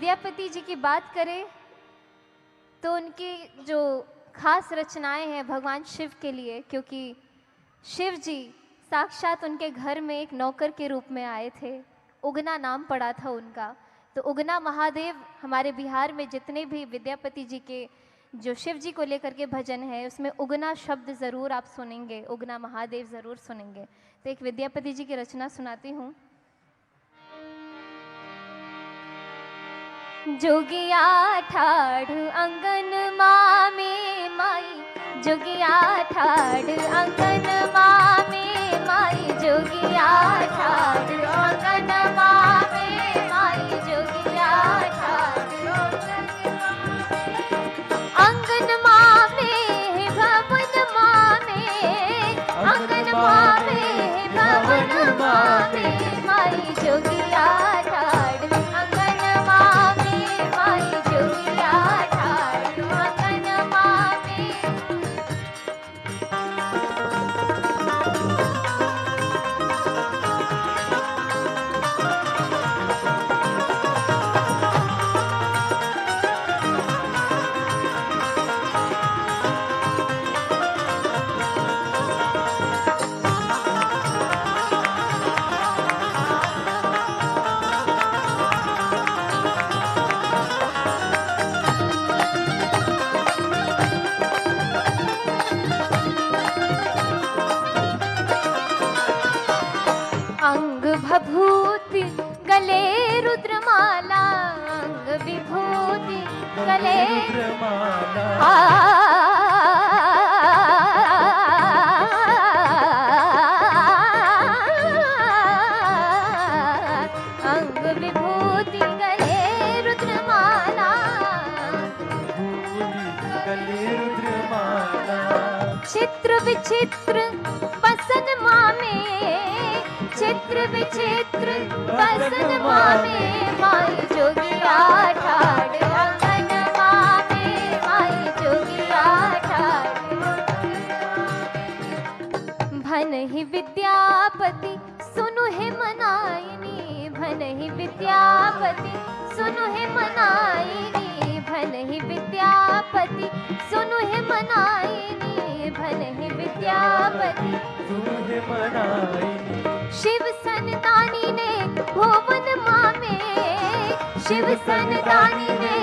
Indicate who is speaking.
Speaker 1: विद्यापति जी की बात करें तो उनकी जो खास रचनाएं हैं भगवान शिव के लिए, क्योंकि शिव जी साक्षात उनके घर में एक नौकर के रूप में आए थे। उगना नाम पड़ा था उनका। तो उगना महादेव, हमारे बिहार में जितने भी विद्यापति जी के जो शिव जी को लेकर के भजन है उसमें उगना शब्द ज़रूर आप सुनेंगे, उगना महादेव ज़रूर सुनेंगे। तो एक विद्यापति जी की रचना सुनाती हूँ। जोगिया ठाड़ अंगन मामे माई, जोगिया ठाड़ अंगन मामे माई, जोगिया ठाड़ अंगन मामे माई, जोगिया ठाड़ अंगन मामे भवन मामे, अंगन मामे भवन मामे माई, जोगिया ठाड़ अंगन मामे माई, जोगिया ठाड़ अंगन मामे। अंग भभूति गले रुद्रमाला, अंग विभूति गले रुद्रमाला, अंग विभूति गले रुद्रमाला, गले रुद्रमाला, चित्र विचित्र पसन मामे, चित्र विचित्र पसन मामे माई, जोगिया ठाड़ अंगन मामे माई, जोगिया ठाड़। भन ही विद्यापति सुनु हे मनाइनी, भन ही विद्यापति सुनु हे मनाइनी, भन ही विद्यापति सुनु हे मनाइनी, भन ही विद्यापति सुनु हे मनाइनी। शिव सनतानी ने भुवन मामे, शिव सनतानी ने